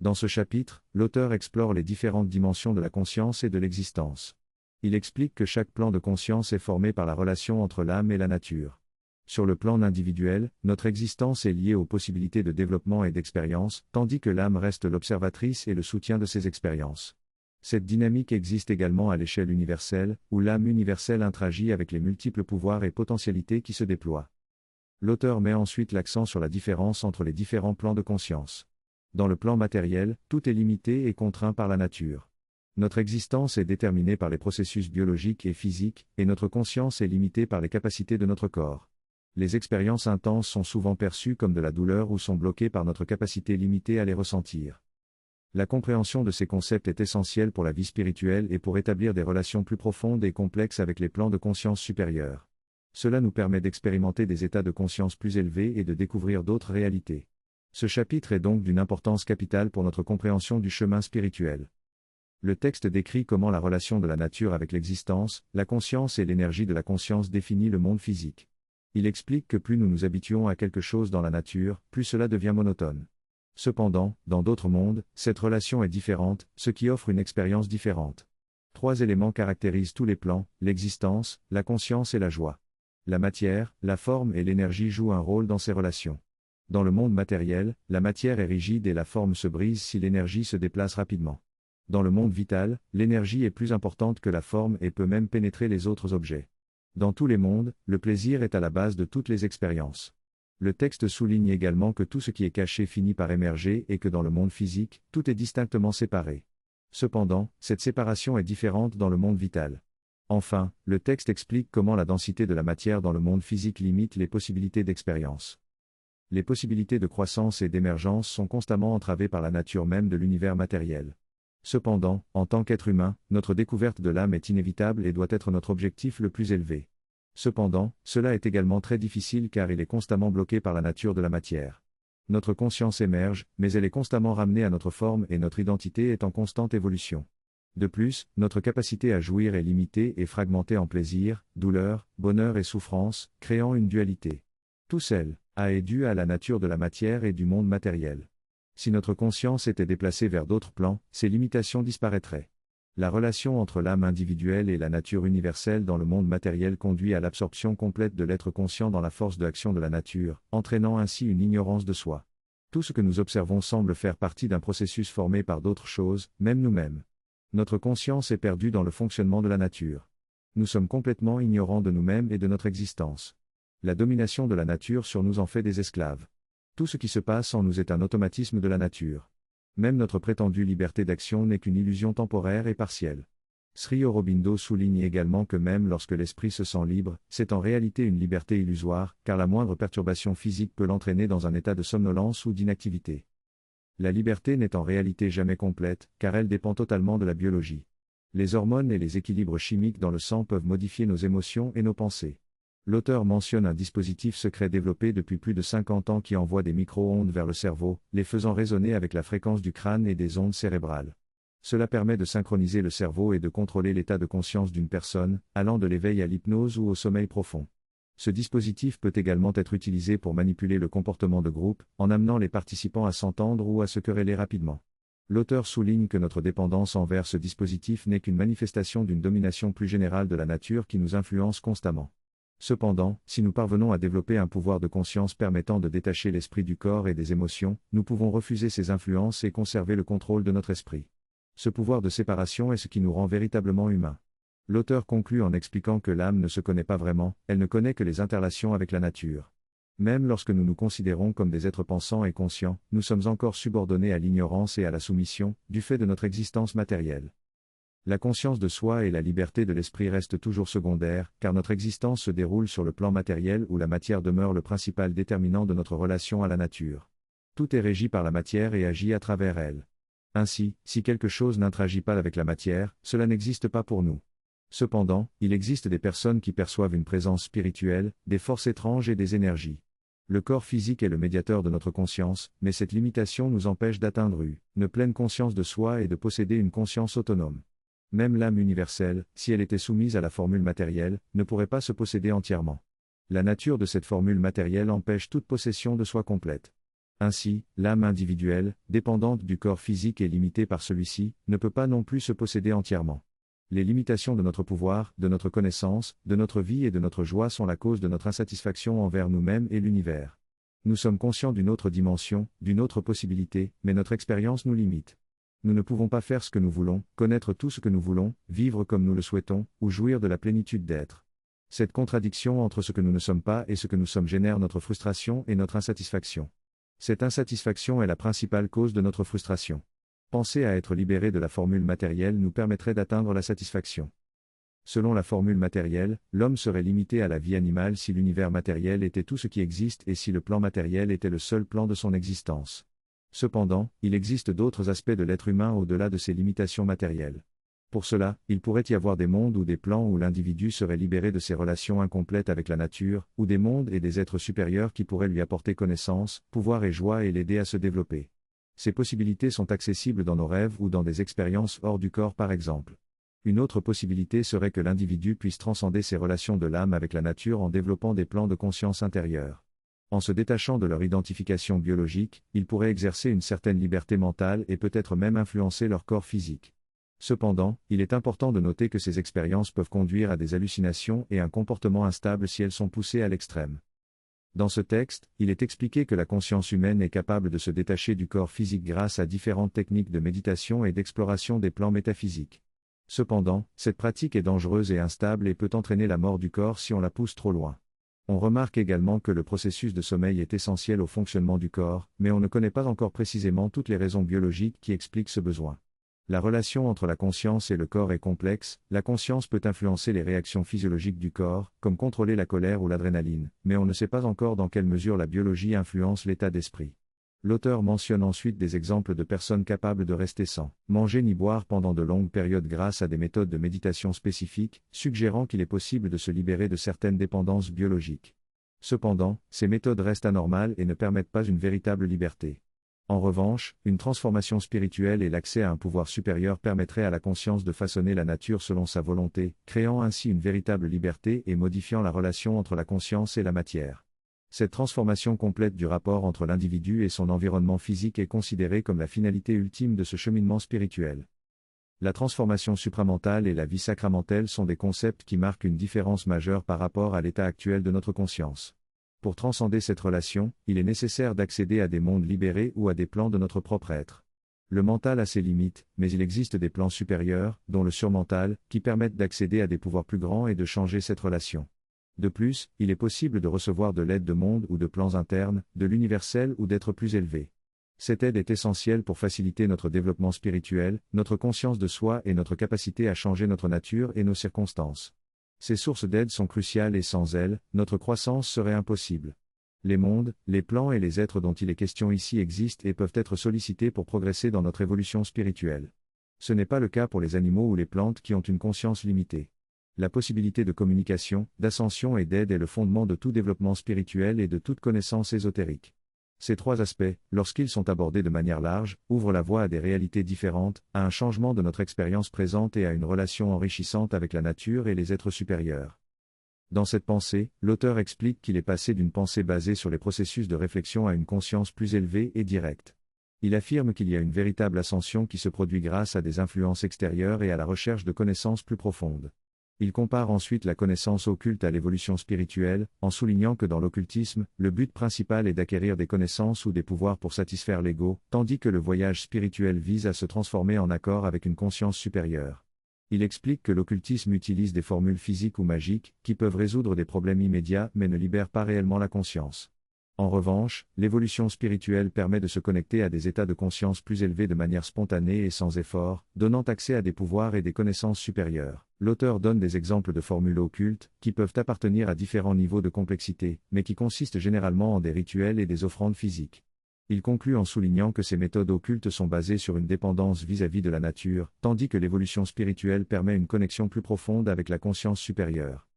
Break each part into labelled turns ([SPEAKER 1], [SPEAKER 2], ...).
[SPEAKER 1] Dans ce chapitre, l'auteur explore les différentes dimensions de la conscience et de l'existence. Il explique que chaque plan de conscience est formé par la relation entre l'âme et la nature. Sur le plan individuel, notre existence est liée aux possibilités de développement et d'expérience, tandis que l'âme reste l'observatrice et le soutien de ces expériences. Cette dynamique existe également à l'échelle universelle, où l'âme universelle interagit avec les multiples pouvoirs et potentialités qui se déploient. L'auteur met ensuite l'accent sur la différence entre les différents plans de conscience. Dans le plan matériel, tout est limité et contraint par la nature. Notre existence est déterminée par les processus biologiques et physiques, et notre conscience est limitée par les capacités de notre corps. Les expériences intenses sont souvent perçues comme de la douleur ou sont bloquées par notre capacité limitée à les ressentir. La compréhension de ces concepts est essentielle pour la vie spirituelle et pour établir des relations plus profondes et complexes avec les plans de conscience supérieurs. Cela nous permet d'expérimenter des états de conscience plus élevés et de découvrir d'autres réalités. Ce chapitre est donc d'une importance capitale pour notre compréhension du chemin spirituel. Le texte décrit comment la relation de la nature avec l'existence, la conscience et l'énergie de la conscience définit le monde physique. Il explique que plus nous nous habituons à quelque chose dans la nature, plus cela devient monotone. Cependant, dans d'autres mondes, cette relation est différente, ce qui offre une expérience différente. 3 éléments caractérisent tous les plans, l'existence, la conscience et la joie. La matière, la forme et l'énergie jouent un rôle dans ces relations. Dans le monde matériel, la matière est rigide et la forme se brise si l'énergie se déplace rapidement. Dans le monde vital, l'énergie est plus importante que la forme et peut même pénétrer les autres objets. Dans tous les mondes, le plaisir est à la base de toutes les expériences. Le texte souligne également que tout ce qui est caché finit par émerger et que dans le monde physique, tout est distinctement séparé. Cependant, cette séparation est différente dans le monde vital. Enfin, le texte explique comment la densité de la matière dans le monde physique limite les possibilités d'expérience. Les possibilités de croissance et d'émergence sont constamment entravées par la nature même de l'univers matériel. Cependant, en tant qu'être humain, notre découverte de l'âme est inévitable et doit être notre objectif le plus élevé. Cependant, cela est également très difficile car il est constamment bloqué par la nature de la matière. Notre conscience émerge, mais elle est constamment ramenée à notre forme et notre identité est en constante évolution. De plus, notre capacité à jouir est limitée et fragmentée en plaisir, douleur, bonheur et souffrance, créant une dualité. Tout cela est dû à la nature de la matière et du monde matériel. Si notre conscience était déplacée vers d'autres plans, ces limitations disparaîtraient. La relation entre l'âme individuelle et la nature universelle dans le monde matériel conduit à l'absorption complète de l'être conscient dans la force de action de la nature, entraînant ainsi une ignorance de soi. Tout ce que nous observons semble faire partie d'un processus formé par d'autres choses, même nous-mêmes. Notre conscience est perdue dans le fonctionnement de la nature. Nous sommes complètement ignorants de nous-mêmes et de notre existence. La domination de la nature sur nous en fait des esclaves. Tout ce qui se passe en nous est un automatisme de la nature. Même notre prétendue liberté d'action n'est qu'une illusion temporaire et partielle. Sri Aurobindo souligne également que même lorsque l'esprit se sent libre, c'est en réalité une liberté illusoire, car la moindre perturbation physique peut l'entraîner dans un état de somnolence ou d'inactivité. La liberté n'est en réalité jamais complète, car elle dépend totalement de la biologie. Les hormones et les équilibres chimiques dans le sang peuvent modifier nos émotions et nos pensées. L'auteur mentionne un dispositif secret développé depuis plus de 50 ans qui envoie des micro-ondes vers le cerveau, les faisant résonner avec la fréquence du crâne et des ondes cérébrales. Cela permet de synchroniser le cerveau et de contrôler l'état de conscience d'une personne, allant de l'éveil à l'hypnose ou au sommeil profond. Ce dispositif peut également être utilisé pour manipuler le comportement de groupe, en amenant les participants à s'entendre ou à se quereller rapidement. L'auteur souligne que notre dépendance envers ce dispositif n'est qu'une manifestation d'une domination plus générale de la nature qui nous influence constamment. Cependant, si nous parvenons à développer un pouvoir de conscience permettant de détacher l'esprit du corps et des émotions, nous pouvons refuser ces influences et conserver le contrôle de notre esprit. Ce pouvoir de séparation est ce qui nous rend véritablement humains. L'auteur conclut en expliquant que l'âme ne se connaît pas vraiment, elle ne connaît que les interrelations avec la nature. Même lorsque nous nous considérons comme des êtres pensants et conscients, nous sommes encore subordonnés à l'ignorance et à la soumission, du fait de notre existence matérielle. La conscience de soi et la liberté de l'esprit restent toujours secondaires, car notre existence se déroule sur le plan matériel où la matière demeure le principal déterminant de notre relation à la nature. Tout est régi par la matière et agit à travers elle. Ainsi, si quelque chose n'interagit pas avec la matière, cela n'existe pas pour nous. Cependant, il existe des personnes qui perçoivent une présence spirituelle, des forces étranges et des énergies. Le corps physique est le médiateur de notre conscience, mais cette limitation nous empêche d'atteindre une pleine conscience de soi et de posséder une conscience autonome. Même l'âme universelle, si elle était soumise à la formule matérielle, ne pourrait pas se posséder entièrement. La nature de cette formule matérielle empêche toute possession de soi complète. Ainsi, l'âme individuelle, dépendante du corps physique et limitée par celui-ci, ne peut pas non plus se posséder entièrement. Les limitations de notre pouvoir, de notre connaissance, de notre vie et de notre joie sont la cause de notre insatisfaction envers nous-mêmes et l'univers. Nous sommes conscients d'une autre dimension, d'une autre possibilité, mais notre expérience nous limite. Nous ne pouvons pas faire ce que nous voulons, connaître tout ce que nous voulons, vivre comme nous le souhaitons, ou jouir de la plénitude d'être. Cette contradiction entre ce que nous ne sommes pas et ce que nous sommes génère notre frustration et notre insatisfaction. Cette insatisfaction est la principale cause de notre frustration. Penser à être libéré de la formule matérielle nous permettrait d'atteindre la satisfaction. Selon la formule matérielle, l'homme serait limité à la vie animale si l'univers matériel était tout ce qui existe et si le plan matériel était le seul plan de son existence. Cependant, il existe d'autres aspects de l'être humain au-delà de ces limitations matérielles. Pour cela, il pourrait y avoir des mondes ou des plans où l'individu serait libéré de ses relations incomplètes avec la nature, ou des mondes et des êtres supérieurs qui pourraient lui apporter connaissance, pouvoir et joie et l'aider à se développer. Ces possibilités sont accessibles dans nos rêves ou dans des expériences hors du corps par exemple. Une autre possibilité serait que l'individu puisse transcender ses relations de l'âme avec la nature en développant des plans de conscience intérieure. En se détachant de leur identification biologique, ils pourraient exercer une certaine liberté mentale et peut-être même influencer leur corps physique. Cependant, il est important de noter que ces expériences peuvent conduire à des hallucinations et un comportement instable si elles sont poussées à l'extrême. Dans ce texte, il est expliqué que la conscience humaine est capable de se détacher du corps physique grâce à différentes techniques de méditation et d'exploration des plans métaphysiques. Cependant, cette pratique est dangereuse et instable et peut entraîner la mort du corps si on la pousse trop loin. On remarque également que le processus de sommeil est essentiel au fonctionnement du corps, mais on ne connaît pas encore précisément toutes les raisons biologiques qui expliquent ce besoin. La relation entre la conscience et le corps est complexe, la conscience peut influencer les réactions physiologiques du corps, comme contrôler la colère ou l'adrénaline, mais on ne sait pas encore dans quelle mesure la biologie influence l'état d'esprit. L'auteur mentionne ensuite des exemples de personnes capables de rester sans manger ni boire pendant de longues périodes grâce à des méthodes de méditation spécifiques, suggérant qu'il est possible de se libérer de certaines dépendances biologiques. Cependant, ces méthodes restent anormales et ne permettent pas une véritable liberté. En revanche, une transformation spirituelle et l'accès à un pouvoir supérieur permettraient à la conscience de façonner la nature selon sa volonté, créant ainsi une véritable liberté et modifiant la relation entre la conscience et la matière. Cette transformation complète du rapport entre l'individu et son environnement physique est considérée comme la finalité ultime de ce cheminement spirituel. La transformation supramentale et la vie sacramentelle sont des concepts qui marquent une différence majeure par rapport à l'état actuel de notre conscience. Pour transcender cette relation, il est nécessaire d'accéder à des mondes libérés ou à des plans de notre propre être. Le mental a ses limites, mais il existe des plans supérieurs, dont le surmental, qui permettent d'accéder à des pouvoirs plus grands et de changer cette relation. De plus, il est possible de recevoir de l'aide de mondes ou de plans internes, de l'universel ou d'êtres plus élevés. Cette aide est essentielle pour faciliter notre développement spirituel, notre conscience de soi et notre capacité à changer notre nature et nos circonstances. Ces sources d'aide sont cruciales et sans elles, notre croissance serait impossible. Les mondes, les plans et les êtres dont il est question ici existent et peuvent être sollicités pour progresser dans notre évolution spirituelle. Ce n'est pas le cas pour les animaux ou les plantes qui ont une conscience limitée. La possibilité de communication, d'ascension et d'aide est le fondement de tout développement spirituel et de toute connaissance ésotérique. Ces trois aspects, lorsqu'ils sont abordés de manière large, ouvrent la voie à des réalités différentes, à un changement de notre expérience présente et à une relation enrichissante avec la nature et les êtres supérieurs. Dans cette pensée, l'auteur explique qu'il est passé d'une pensée basée sur les processus de réflexion à une conscience plus élevée et directe. Il affirme qu'il y a une véritable ascension qui se produit grâce à des influences extérieures et à la recherche de connaissances plus profondes. Il compare ensuite la connaissance occulte à l'évolution spirituelle, en soulignant que dans l'occultisme, le but principal est d'acquérir des connaissances ou des pouvoirs pour satisfaire l'ego, tandis que le voyage spirituel vise à se transformer en accord avec une conscience supérieure. Il explique que l'occultisme utilise des formules physiques ou magiques, qui peuvent résoudre des problèmes immédiats mais ne libèrent pas réellement la conscience. En revanche, l'évolution spirituelle permet de se connecter à des états de conscience plus élevés de manière spontanée et sans effort, donnant accès à des pouvoirs et des connaissances supérieures. L'auteur donne des exemples de formules occultes, qui peuvent appartenir à différents niveaux de complexité, mais qui consistent généralement en des rituels et des offrandes physiques. Il conclut en soulignant que ces méthodes occultes sont basées sur une dépendance vis-à-vis de la nature, tandis que l'évolution spirituelle permet une connexion plus profonde avec la conscience supérieure.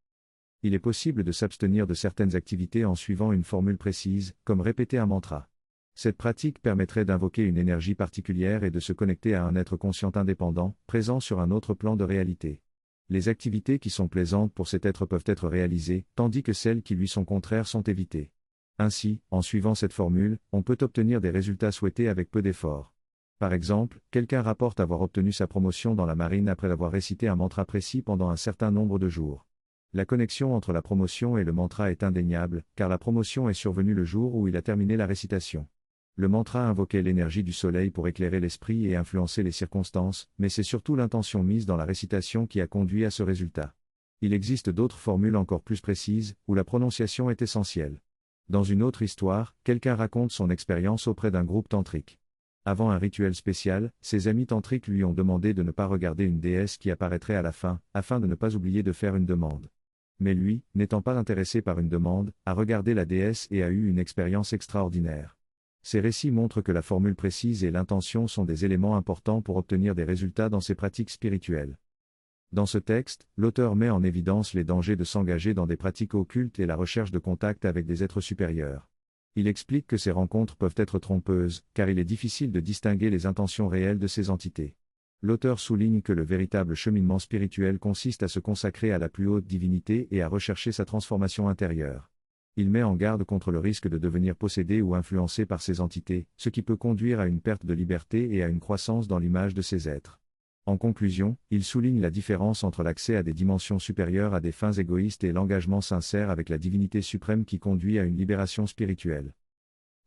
[SPEAKER 1] Il est possible de s'abstenir de certaines activités en suivant une formule précise, comme répéter un mantra. Cette pratique permettrait d'invoquer une énergie particulière et de se connecter à un être conscient indépendant, présent sur un autre plan de réalité. Les activités qui sont plaisantes pour cet être peuvent être réalisées, tandis que celles qui lui sont contraires sont évitées. Ainsi, en suivant cette formule, on peut obtenir des résultats souhaités avec peu d'efforts. Par exemple, quelqu'un rapporte avoir obtenu sa promotion dans la marine après avoir récité un mantra précis pendant un certain nombre de jours. La connexion entre la promotion et le mantra est indéniable, car la promotion est survenue le jour où il a terminé la récitation. Le mantra invoquait l'énergie du soleil pour éclairer l'esprit et influencer les circonstances, mais c'est surtout l'intention mise dans la récitation qui a conduit à ce résultat. Il existe d'autres formules encore plus précises, où la prononciation est essentielle. Dans une autre histoire, quelqu'un raconte son expérience auprès d'un groupe tantrique. Avant un rituel spécial, ses amis tantriques lui ont demandé de ne pas regarder une déesse qui apparaîtrait à la fin, afin de ne pas oublier de faire une demande. Mais lui, n'étant pas intéressé par une demande, a regardé la déesse et a eu une expérience extraordinaire. Ces récits montrent que la formule précise et l'intention sont des éléments importants pour obtenir des résultats dans ses pratiques spirituelles. Dans ce texte, l'auteur met en évidence les dangers de s'engager dans des pratiques occultes et la recherche de contact avec des êtres supérieurs. Il explique que ces rencontres peuvent être trompeuses, car il est difficile de distinguer les intentions réelles de ces entités. L'auteur souligne que le véritable cheminement spirituel consiste à se consacrer à la plus haute divinité et à rechercher sa transformation intérieure. Il met en garde contre le risque de devenir possédé ou influencé par ces entités, ce qui peut conduire à une perte de liberté et à une croissance dans l'image de ces êtres. En conclusion, il souligne la différence entre l'accès à des dimensions supérieures à des fins égoïstes et l'engagement sincère avec la divinité suprême qui conduit à une libération spirituelle.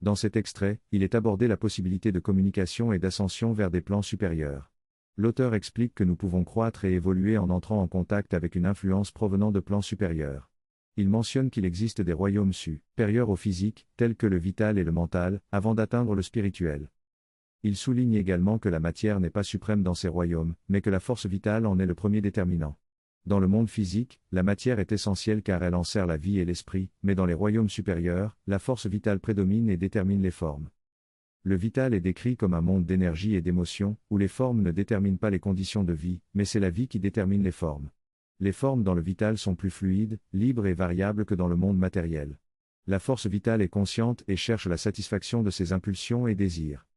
[SPEAKER 1] Dans cet extrait, il est abordé la possibilité de communication et d'ascension vers des plans supérieurs. L'auteur explique que nous pouvons croître et évoluer en entrant en contact avec une influence provenant de plans supérieurs. Il mentionne qu'il existe des royaumes supérieurs au physique, tels que le vital et le mental, avant d'atteindre le spirituel. Il souligne également que la matière n'est pas suprême dans ces royaumes, mais que la force vitale en est le premier déterminant. Dans le monde physique, la matière est essentielle car elle enserre la vie et l'esprit, mais dans les royaumes supérieurs, la force vitale prédomine et détermine les formes. Le vital est décrit comme un monde d'énergie et d'émotion, où les formes ne déterminent pas les conditions de vie, mais c'est la vie qui détermine les formes. Les formes dans le vital sont plus fluides, libres et variables que dans le monde matériel. La force vitale est consciente et cherche la satisfaction de ses impulsions et désirs.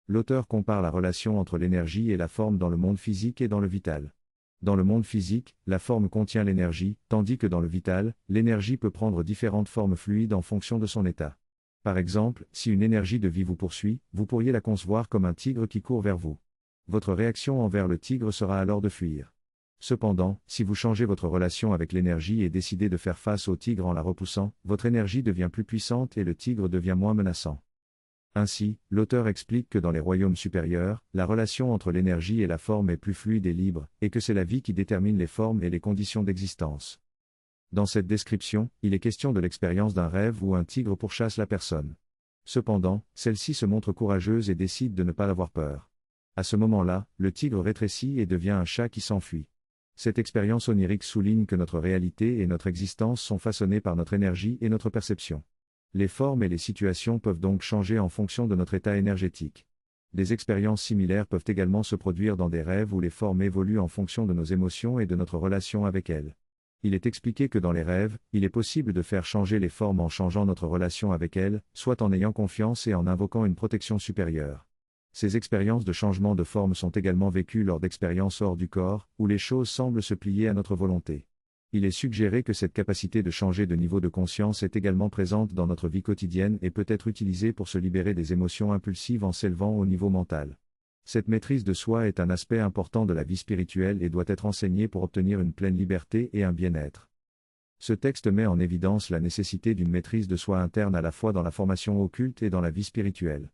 [SPEAKER 1] L'auteur compare la relation entre l'énergie et la forme dans le monde physique et dans le vital. Dans le monde physique, la forme contient l'énergie, tandis que dans le vital, l'énergie peut prendre différentes formes fluides en fonction de son état. Par exemple, si une énergie de vie vous poursuit, vous pourriez la concevoir comme un tigre qui court vers vous. Votre réaction envers le tigre sera alors de fuir. Cependant, si vous changez votre relation avec l'énergie et décidez de faire face au tigre en la repoussant, votre énergie devient plus puissante et le tigre devient moins menaçant. Ainsi, l'auteur explique que dans les royaumes supérieurs, la relation entre l'énergie et la forme est plus fluide et libre, et que c'est la vie qui détermine les formes et les conditions d'existence. Dans cette description, il est question de l'expérience d'un rêve où un tigre pourchasse la personne. Cependant, celle-ci se montre courageuse et décide de ne pas avoir peur. À ce moment-là, le tigre rétrécit et devient un chat qui s'enfuit. Cette expérience onirique souligne que notre réalité et notre existence sont façonnées par notre énergie et notre perception. Les formes et les situations peuvent donc changer en fonction de notre état énergétique. Des expériences similaires peuvent également se produire dans des rêves où les formes évoluent en fonction de nos émotions et de notre relation avec elles. Il est expliqué que dans les rêves, il est possible de faire changer les formes en changeant notre relation avec elles, soit en ayant confiance et en invoquant une protection supérieure. Ces expériences de changement de forme sont également vécues lors d'expériences hors du corps, où les choses semblent se plier à notre volonté. Il est suggéré que cette capacité de changer de niveau de conscience est également présente dans notre vie quotidienne et peut être utilisée pour se libérer des émotions impulsives en s'élevant au niveau mental. Cette maîtrise de soi est un aspect important de la vie spirituelle et doit être enseignée pour obtenir une pleine liberté et un bien-être. Ce texte met en évidence la nécessité d'une maîtrise de soi interne à la fois dans la formation occulte et dans la vie spirituelle.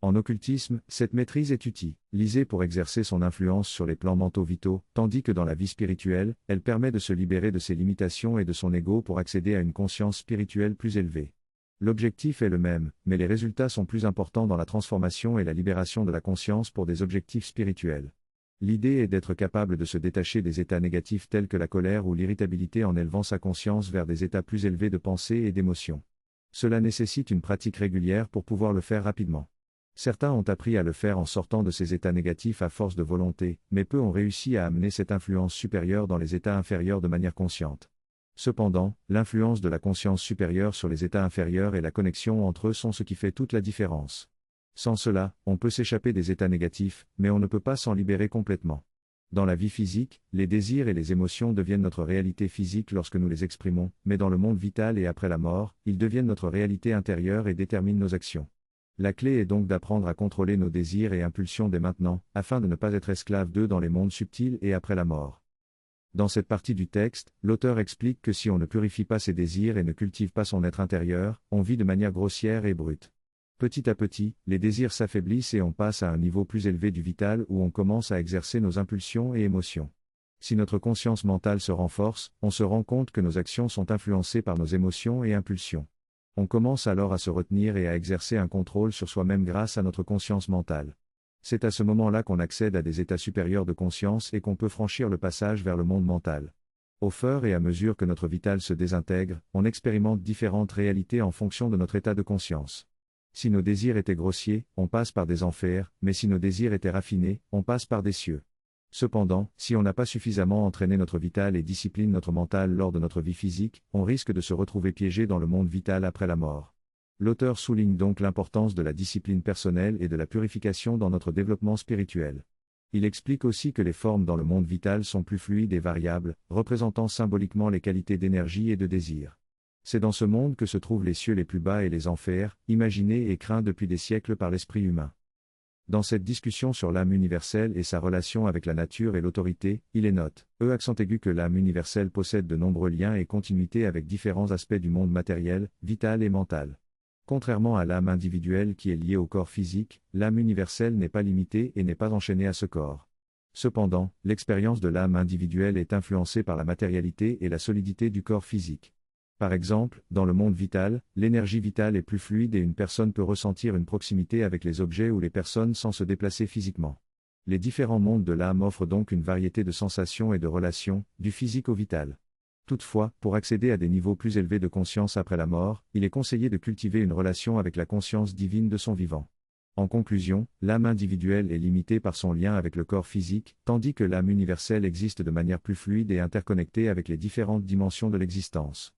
[SPEAKER 1] En occultisme, cette maîtrise est utilisée pour exercer son influence sur les plans mentaux vitaux, tandis que dans la vie spirituelle, elle permet de se libérer de ses limitations et de son ego pour accéder à une conscience spirituelle plus élevée. L'objectif est le même, mais les résultats sont plus importants dans la transformation et la libération de la conscience pour des objectifs spirituels. L'idée est d'être capable de se détacher des états négatifs tels que la colère ou l'irritabilité en élevant sa conscience vers des états plus élevés de pensée et d'émotion. Cela nécessite une pratique régulière pour pouvoir le faire rapidement. Certains ont appris à le faire en sortant de ces états négatifs à force de volonté, mais peu ont réussi à amener cette influence supérieure dans les états inférieurs de manière consciente. Cependant, l'influence de la conscience supérieure sur les états inférieurs et la connexion entre eux sont ce qui fait toute la différence. Sans cela, on peut s'échapper des états négatifs, mais on ne peut pas s'en libérer complètement. Dans la vie physique, les désirs et les émotions deviennent notre réalité physique lorsque nous les exprimons, mais dans le monde vital et après la mort, ils deviennent notre réalité intérieure et déterminent nos actions. La clé est donc d'apprendre à contrôler nos désirs et impulsions dès maintenant, afin de ne pas être esclave d'eux dans les mondes subtils et après la mort. Dans cette partie du texte, l'auteur explique que si on ne purifie pas ses désirs et ne cultive pas son être intérieur, on vit de manière grossière et brute. Petit à petit, les désirs s'affaiblissent et on passe à un niveau plus élevé du vital où on commence à exercer nos impulsions et émotions. Si notre conscience mentale se renforce, on se rend compte que nos actions sont influencées par nos émotions et impulsions. On commence alors à se retenir et à exercer un contrôle sur soi-même grâce à notre conscience mentale. C'est à ce moment-là qu'on accède à des états supérieurs de conscience et qu'on peut franchir le passage vers le monde mental. Au fur et à mesure que notre vital se désintègre, on expérimente différentes réalités en fonction de notre état de conscience. Si nos désirs étaient grossiers, on passe par des enfers, mais si nos désirs étaient raffinés, on passe par des cieux. Cependant, si on n'a pas suffisamment entraîné notre vital et discipline notre mental lors de notre vie physique, on risque de se retrouver piégé dans le monde vital après la mort. L'auteur souligne donc l'importance de la discipline personnelle et de la purification dans notre développement spirituel. Il explique aussi que les formes dans le monde vital sont plus fluides et variables, représentant symboliquement les qualités d'énergie et de désir. C'est dans ce monde que se trouvent les cieux les plus bas et les enfers, imaginés et craints depuis des siècles par l'esprit humain. Dans cette discussion sur l'âme universelle et sa relation avec la nature et l'autorité, il est note, accent aigu que l'âme universelle possède de nombreux liens et continuités avec différents aspects du monde matériel, vital et mental. Contrairement à l'âme individuelle qui est liée au corps physique, l'âme universelle n'est pas limitée et n'est pas enchaînée à ce corps. Cependant, l'expérience de l'âme individuelle est influencée par la matérialité et la solidité du corps physique. Par exemple, dans le monde vital, l'énergie vitale est plus fluide et une personne peut ressentir une proximité avec les objets ou les personnes sans se déplacer physiquement. Les différents mondes de l'âme offrent donc une variété de sensations et de relations, du physique au vital. Toutefois, pour accéder à des niveaux plus élevés de conscience après la mort, il est conseillé de cultiver une relation avec la conscience divine de son vivant. En conclusion, l'âme individuelle est limitée par son lien avec le corps physique, tandis que l'âme universelle existe de manière plus fluide et interconnectée avec les différentes dimensions de l'existence.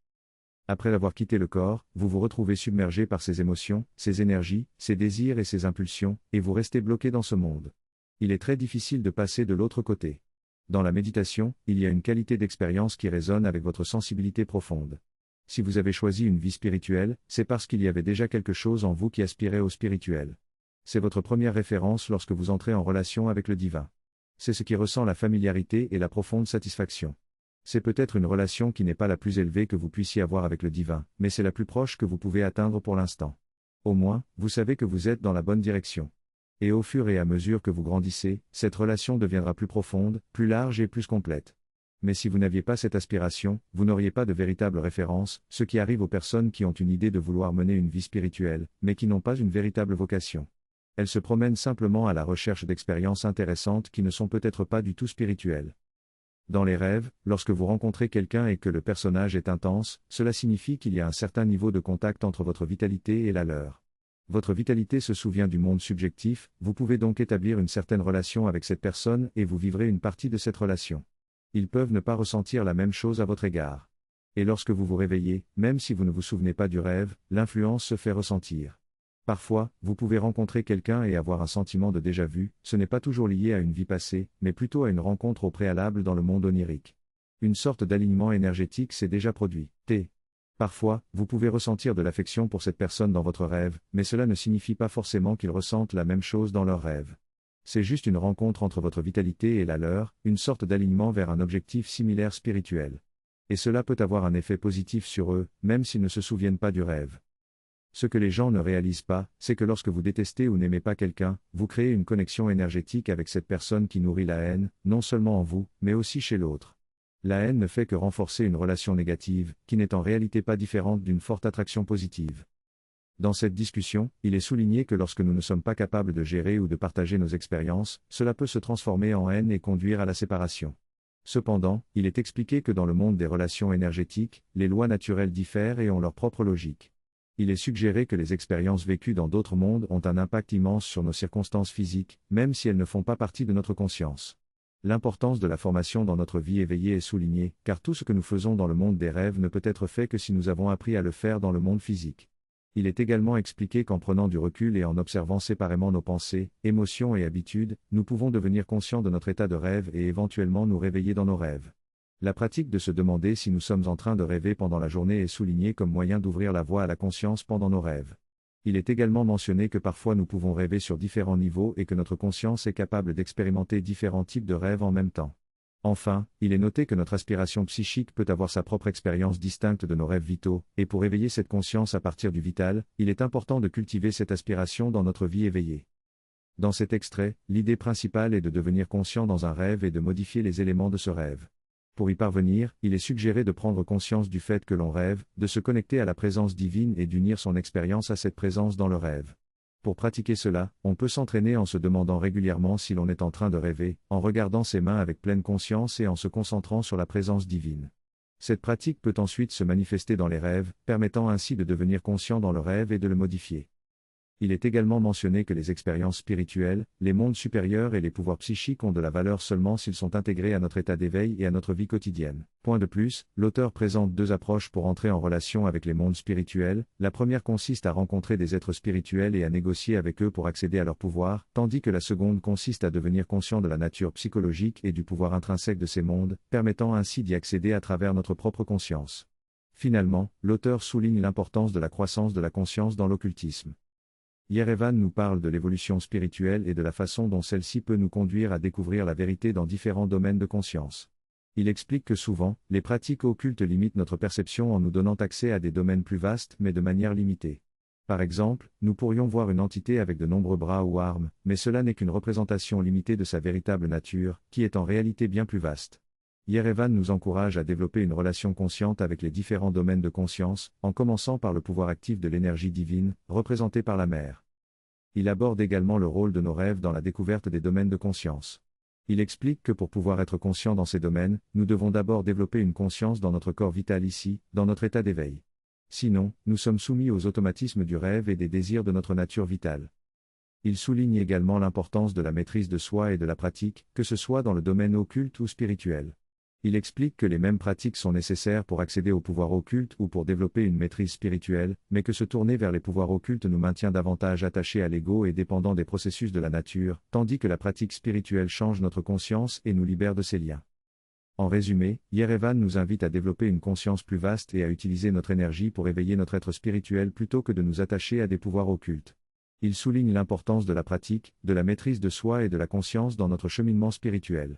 [SPEAKER 1] Après avoir quitté le corps, vous vous retrouvez submergé par ses émotions, ses énergies, ses désirs et ses impulsions, et vous restez bloqué dans ce monde. Il est très difficile de passer de l'autre côté. Dans la méditation, il y a une qualité d'expérience qui résonne avec votre sensibilité profonde. Si vous avez choisi une vie spirituelle, c'est parce qu'il y avait déjà quelque chose en vous qui aspirait au spirituel. C'est votre première référence lorsque vous entrez en relation avec le divin. C'est ce qui ressent la familiarité et la profonde satisfaction. C'est peut-être une relation qui n'est pas la plus élevée que vous puissiez avoir avec le divin, mais c'est la plus proche que vous pouvez atteindre pour l'instant. Au moins, vous savez que vous êtes dans la bonne direction. Et au fur et à mesure que vous grandissez, cette relation deviendra plus profonde, plus large et plus complète. Mais si vous n'aviez pas cette aspiration, vous n'auriez pas de véritable référence, ce qui arrive aux personnes qui ont une idée de vouloir mener une vie spirituelle, mais qui n'ont pas une véritable vocation. Elles se promènent simplement à la recherche d'expériences intéressantes qui ne sont peut-être pas du tout spirituelles. Dans les rêves, lorsque vous rencontrez quelqu'un et que le personnage est intense, cela signifie qu'il y a un certain niveau de contact entre votre vitalité et la leur. Votre vitalité se souvient du monde subjectif, vous pouvez donc établir une certaine relation avec cette personne et vous vivrez une partie de cette relation. Ils peuvent ne pas ressentir la même chose à votre égard. Et lorsque vous vous réveillez, même si vous ne vous souvenez pas du rêve, l'influence se fait ressentir. Parfois, vous pouvez rencontrer quelqu'un et avoir un sentiment de déjà-vu, ce n'est pas toujours lié à une vie passée, mais plutôt à une rencontre au préalable dans le monde onirique. Une sorte d'alignement énergétique s'est déjà produit. Parfois, vous pouvez ressentir de l'affection pour cette personne dans votre rêve, mais cela ne signifie pas forcément qu'ils ressentent la même chose dans leur rêve. C'est juste une rencontre entre votre vitalité et la leur, une sorte d'alignement vers un objectif similaire spirituel. Et cela peut avoir un effet positif sur eux, même s'ils ne se souviennent pas du rêve. Ce que les gens ne réalisent pas, c'est que lorsque vous détestez ou n'aimez pas quelqu'un, vous créez une connexion énergétique avec cette personne qui nourrit la haine, non seulement en vous, mais aussi chez l'autre. La haine ne fait que renforcer une relation négative, qui n'est en réalité pas différente d'une forte attraction positive. Dans cette discussion, il est souligné que lorsque nous ne sommes pas capables de gérer ou de partager nos expériences, cela peut se transformer en haine et conduire à la séparation. Cependant, il est expliqué que dans le monde des relations énergétiques, les lois naturelles diffèrent et ont leur propre logique. Il est suggéré que les expériences vécues dans d'autres mondes ont un impact immense sur nos circonstances physiques, même si elles ne font pas partie de notre conscience. L'importance de la formation dans notre vie éveillée est soulignée, car tout ce que nous faisons dans le monde des rêves ne peut être fait que si nous avons appris à le faire dans le monde physique. Il est également expliqué qu'en prenant du recul et en observant séparément nos pensées, émotions et habitudes, nous pouvons devenir conscients de notre état de rêve et éventuellement nous réveiller dans nos rêves. La pratique de se demander si nous sommes en train de rêver pendant la journée est soulignée comme moyen d'ouvrir la voie à la conscience pendant nos rêves. Il est également mentionné que parfois nous pouvons rêver sur différents niveaux et que notre conscience est capable d'expérimenter différents types de rêves en même temps. Enfin, il est noté que notre aspiration psychique peut avoir sa propre expérience distincte de nos rêves vitaux, et pour éveiller cette conscience à partir du vital, il est important de cultiver cette aspiration dans notre vie éveillée. Dans cet extrait, l'idée principale est de devenir conscient dans un rêve et de modifier les éléments de ce rêve. Pour y parvenir, il est suggéré de prendre conscience du fait que l'on rêve, de se connecter à la présence divine et d'unir son expérience à cette présence dans le rêve. Pour pratiquer cela, on peut s'entraîner en se demandant régulièrement si l'on est en train de rêver, en regardant ses mains avec pleine conscience et en se concentrant sur la présence divine. Cette pratique peut ensuite se manifester dans les rêves, permettant ainsi de devenir conscient dans le rêve et de le modifier. Il est également mentionné que les expériences spirituelles, les mondes supérieurs et les pouvoirs psychiques ont de la valeur seulement s'ils sont intégrés à notre état d'éveil et à notre vie quotidienne. Point de plus, l'auteur présente deux approches pour entrer en relation avec les mondes spirituels. La première consiste à rencontrer des êtres spirituels et à négocier avec eux pour accéder à leur pouvoir, tandis que la seconde consiste à devenir conscient de la nature psychologique et du pouvoir intrinsèque de ces mondes, permettant ainsi d'y accéder à travers notre propre conscience. Finalement, l'auteur souligne l'importance de la croissance de la conscience dans l'occultisme. Yerevan nous parle de l'évolution spirituelle et de la façon dont celle-ci peut nous conduire à découvrir la vérité dans différents domaines de conscience. Il explique que souvent, les pratiques occultes limitent notre perception en nous donnant accès à des domaines plus vastes mais de manière limitée. Par exemple, nous pourrions voir une entité avec de nombreux bras ou armes, mais cela n'est qu'une représentation limitée de sa véritable nature, qui est en réalité bien plus vaste. Yerevan nous encourage à développer une relation consciente avec les différents domaines de conscience, en commençant par le pouvoir actif de l'énergie divine, représenté par la mer. Il aborde également le rôle de nos rêves dans la découverte des domaines de conscience. Il explique que pour pouvoir être conscient dans ces domaines, nous devons d'abord développer une conscience dans notre corps vital ici, dans notre état d'éveil. Sinon, nous sommes soumis aux automatismes du rêve et des désirs de notre nature vitale. Il souligne également l'importance de la maîtrise de soi et de la pratique, que ce soit dans le domaine occulte ou spirituel. Il explique que les mêmes pratiques sont nécessaires pour accéder au pouvoir occulte ou pour développer une maîtrise spirituelle, mais que se tourner vers les pouvoirs occultes nous maintient davantage attachés à l'ego et dépendants des processus de la nature, tandis que la pratique spirituelle change notre conscience et nous libère de ces liens. En résumé, Yerevan nous invite à développer une conscience plus vaste et à utiliser notre énergie pour éveiller notre être spirituel plutôt que de nous attacher à des pouvoirs occultes. Il souligne l'importance de la pratique, de la maîtrise de soi et de la conscience dans notre cheminement spirituel.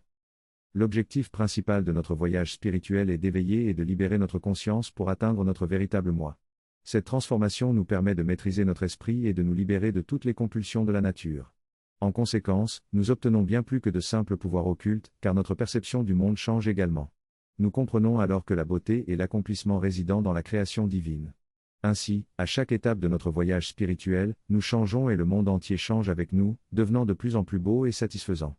[SPEAKER 1] L'objectif principal de notre voyage spirituel est d'éveiller et de libérer notre conscience pour atteindre notre véritable moi. Cette transformation nous permet de maîtriser notre esprit et de nous libérer de toutes les compulsions de la nature. En conséquence, nous obtenons bien plus que de simples pouvoirs occultes, car notre perception du monde change également. Nous comprenons alors que la beauté et l'accomplissement résident dans la création divine. Ainsi, à chaque étape de notre voyage spirituel, nous changeons et le monde entier change avec nous, devenant de plus en plus beau et satisfaisant.